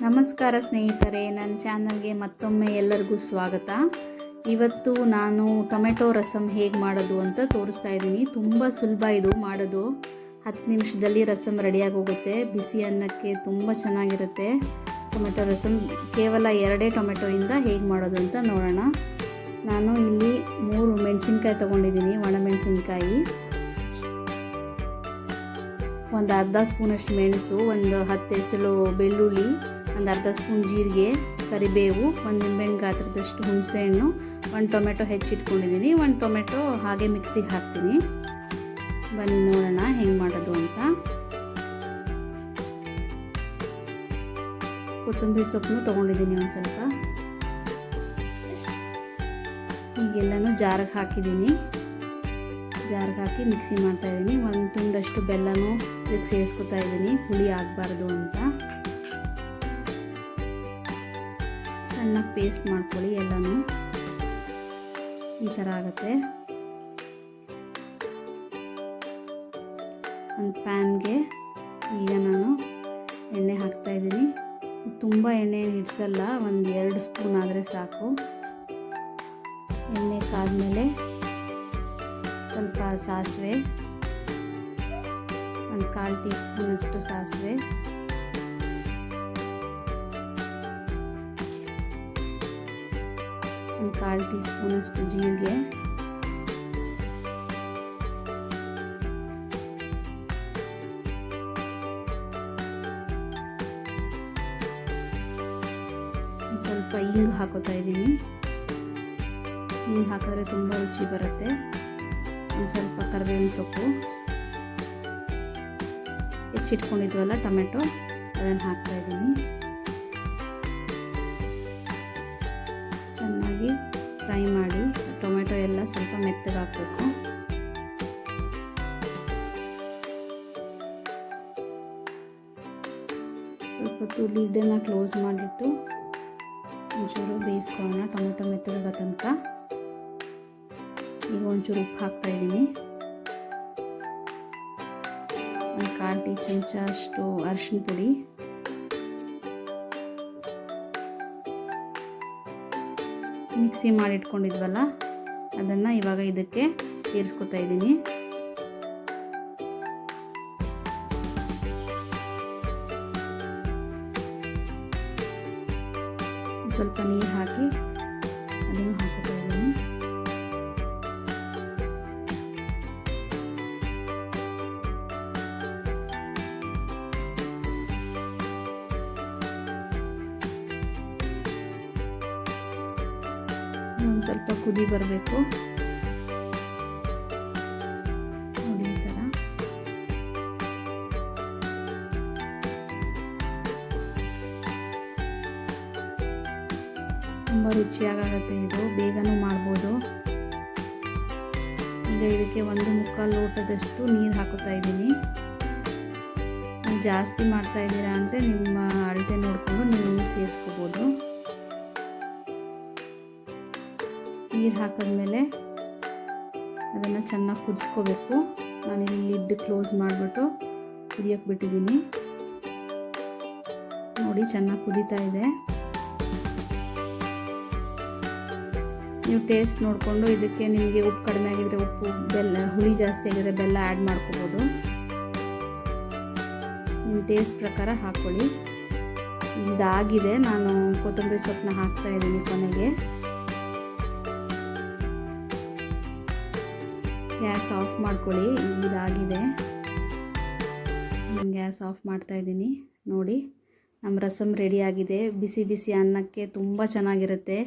ನಮಸ್ಕಾರ ಸ್ನೇಹಿತರೆ, ನನ್ನ ಚಾನಲ್ಗೆ ಮತ್ತೊಮ್ಮೆ ಎಲ್ಲರಿಗೂ ಸ್ವಾಗತ. ಇವತ್ತು ನಾನು ಟೊಮೆಟೊ ರಸಮ್ ಹೇಗೆ ಮಾಡೋದು ಅಂತ ತೋರಿಸ್ತಾ ಇದ್ದೀನಿ. ತುಂಬ ಸುಲಭ ಇದು ಮಾಡೋದು. 10 ನಿಮಿಷದಲ್ಲಿ ರಸಮ್ ರೆಡಿಯಾಗಿ ಹೋಗುತ್ತೆ. ಬಿಸಿ ಅನ್ನಕ್ಕೆ ತುಂಬ ಚೆನ್ನಾಗಿರುತ್ತೆ. ಟೊಮೆಟೊ ರಸಮ್ ಕೇವಲ 2 ಟೊಮೆಟೊಯಿಂದ ಹೇಗೆ ಮಾಡೋದು ಅಂತ ನೋಡೋಣ. ನಾನು ಇಲ್ಲಿ 3 ಮೆಣಸಿನ್ಕಾಯಿ ತೊಗೊಂಡಿದ್ದೀನಿ, ಒಣಮೆಣಸಿನ್ಕಾಯಿ, ಒಂದು ಅರ್ಧ ಸ್ಪೂನಷ್ಟು ಮೆಣಸು, ಒಂದು 10 ಎಸಳು ಬೆಳ್ಳುಳ್ಳಿ, ಒಂದು ಅರ್ಧ ಸ್ಪೂನ್ ಜೀರಿಗೆ, ಕರಿಬೇವು, ಒಂದು ನಿಂಬೆಹಣ್ಣು ಗಾತ್ರದಷ್ಟು ಹುಣಸೆಹಣ್ಣು, ಒಂದು ಟೊಮೆಟೊ ಹೆಚ್ಚಿಟ್ಕೊಂಡಿದ್ದೀನಿ. ಒಂದು ಟೊಮೆಟೊ ಹಾಗೆ ಮಿಕ್ಸಿಗೆ ಹಾಕ್ತೀನಿ. ಬನ್ನಿ ನೋಡೋಣ ಹೆಂಗೆ ಮಾಡೋದು ಅಂತ. ಕೊತ್ತಂಬರಿ ಸೊಪ್ಪನ್ನು ತೊಗೊಂಡಿದ್ದೀನಿ ಒಂದು ಸ್ವಲ್ಪ. ಹೀಗೆಲ್ಲನೂ ಜಾರಿಗೆ ಹಾಕಿದ್ದೀನಿ. ಜಾರಿಗೆ ಹಾಕಿ ಮಿಕ್ಸಿ ಮಾಡ್ತಾಯಿದ್ದೀನಿ. ಒಂದು ತುಂಡಷ್ಟು ಬೆಲ್ಲನೂ ಇದಕ್ಕೆ ಸೇರಿಸ್ಕೊತಾ ಇದ್ದೀನಿ, ಹುಳಿ ಆಗಬಾರ್ದು ಅಂತ. ಸಣ್ಣಗೆ ಪೇಸ್ಟ್ ಮಾಡ್ಕೊಳ್ಳಿ. ಎಲ್ಲನೂ ಈ ಥರ ಆಗುತ್ತೆ. ಒಂದು ಪ್ಯಾನ್ಗೆ ಈಗ ನಾನು ಎಣ್ಣೆ ಹಾಕ್ತಾಯಿದ್ದೀನಿ. ತುಂಬ ಎಣ್ಣೆ ಹಿಡಿಸಲ್ಲ, ಒಂದು 2 ಸ್ಪೂನ್ ಆದರೆ ಸಾಕು. ಎಣ್ಣೆ ಕಾದ್ಮೇಲೆ ಸ್ವಲ್ಪ ಸಾಸಿವೆ, ಒಂದು 1/4 ಟೀ ಸ್ಪೂನಷ್ಟು ಸಾಸಿವೆ, ಒಂದು 1/4 ಟೀ ಸ್ಪೂನಷ್ಟು ಜೀರಿಗೆ, ಒಂದು ಸ್ವಲ್ಪ ಹಿಂಗು ಹಾಕೋತಾ ಇದ್ದೀನಿ. ಹಿಂಗೆ ಹಾಕಿದ್ರೆ ತುಂಬ ರುಚಿ ಬರುತ್ತೆ. ಒಂದು ಸ್ವಲ್ಪ ಕರಿಬೇವಿನ ಸೊಪ್ಪು, ಹೆಚ್ಚಿಟ್ಕೊಂಡಿದ್ವಲ್ಲ ಟೊಮೆಟೊ, ಅದನ್ನು ಹಾಕ್ತಾಯಿದ್ದೀನಿ. ಚೆನ್ನಾಗಿ ಫ್ರೈ ಮಾಡಿ. ಟೊಮೆಟೊ ಎಲ್ಲ ಸ್ವಲ್ಪ ಮೆತ್ತಗೆ ಹಾಕಬೇಕು. ಸ್ವಲ್ಪ ಹೊತ್ತು ಲಿಡ್ಡನ್ನು ಕ್ಲೋಸ್ ಮಾಡಿಬಿಟ್ಟು ಒಂಚೂರು ಬೇಯಿಸ್ಕೊಳ್ಳೋಣ, ಟೊಮೆಟೊ ಮೆತ್ತಗಾಗೋ ತನಕ. ಈಗ ಒಂಚೂರು ಉಪ್ಪು ಹಾಕ್ತಾಯಿದ್ದೀನಿ. ಒಂದು 1/4 ಟೀ ಚಮಚ ಅಷ್ಟು ಅರಿಶಿನ ಪುಡಿ, ಮಿಕ್ಸಿ ಮಾಡಿಟ್ಕೊಂಡಿದ್ವಲ್ಲ ಅದನ್ನು ಇವಾಗ ಇದಕ್ಕೆ ಸೇರಿಸ್ಕೊತಾ ಇದ್ದೀನಿ. ಸ್ವಲ್ಪ ನೀರು ಹಾಕಿ ಅದನ್ನು ಹಾಕೋತಾ ಇದ್ದೀನಿ. ಒಂದು ಸ್ವಲ್ಪ ಕುದಿ ಬರಬೇಕು ನೋಡಿ, ಈ ಥರ. ತುಂಬ ರುಚಿಯಾಗುತ್ತೆ ಇದು, ಬೇಗನೂ ಮಾಡ್ಬೋದು. ಈಗ ಇದಕ್ಕೆ 1/4 ಲೋಟದಷ್ಟು ನೀರು ಹಾಕೋತಾ ಇದ್ದೀನಿ. ನೀವು ಜಾಸ್ತಿ ಮಾಡ್ತಾ ಇದ್ದೀರಾ ಅಂದರೆ ನಿಮ್ಮ ಅಳತೆ ನೋಡಿಕೊಂಡು ನೀವು ನೀರು ಸೇರಿಸ್ಕೋಬೋದು. ನೀರು ಹಾಕಿದ್ಮೇಲೆ ಅದನ್ನು ಚೆನ್ನಾಗಿ ಕುದಿಸ್ಕೋಬೇಕು. ನಾನಿಲ್ಲಿ ಲಿಡ್ ಕ್ಲೋಸ್ ಮಾಡಿಬಿಟ್ಟು ಕುದಿಯೋಕ್ಕೆ ಬಿಟ್ಟಿದ್ದೀನಿ. ನೋಡಿ, ಚೆನ್ನಾಗಿ ಕುದೀತಾ ಇದೆ. ನೀವು ಟೇಸ್ಟ್ ನೋಡಿಕೊಂಡು ಇದಕ್ಕೆ ನಿಮಗೆ ಉಪ್ಪು ಕಡಿಮೆ ಆಗಿದ್ರೆ ಉಪ್ಪು, ಬೆಲ್ಲ ಹುಳಿ ಜಾಸ್ತಿ ಆಗಿದ್ರೆ ಬೆಲ್ಲ ಆ್ಯಡ್ ಮಾಡ್ಕೋಬೋದು. ನಿಮ್ಮ ಟೇಸ್ಟ್ ಪ್ರಕಾರ ಹಾಕ್ಕೊಳ್ಳಿ. ಇದಾಗಿದೆ. ನಾನು ಕೊತ್ತಂಬರಿ ಸೊಪ್ಪನ್ನ ಹಾಕ್ತಾಯಿದ್ದೀನಿ ಕೊನೆಗೆ. ಗ್ಯಾಸ್ ಆಫ್ ಮಾಡ್ಕೊಳ್ಳಿ. ಇದಾಗಿದೆ. ನಾನು ಗ್ಯಾಸ್ ಆಫ್ ಮಾಡ್ತಾಯಿದ್ದೀನಿ. ನೋಡಿ, ನಮ್ಮ ರಸಮ್ ರೆಡಿಯಾಗಿದೆ. ಬಿಸಿ ಬಿಸಿ ಅನ್ನಕ್ಕೆ ತುಂಬ ಚೆನ್ನಾಗಿರುತ್ತೆ.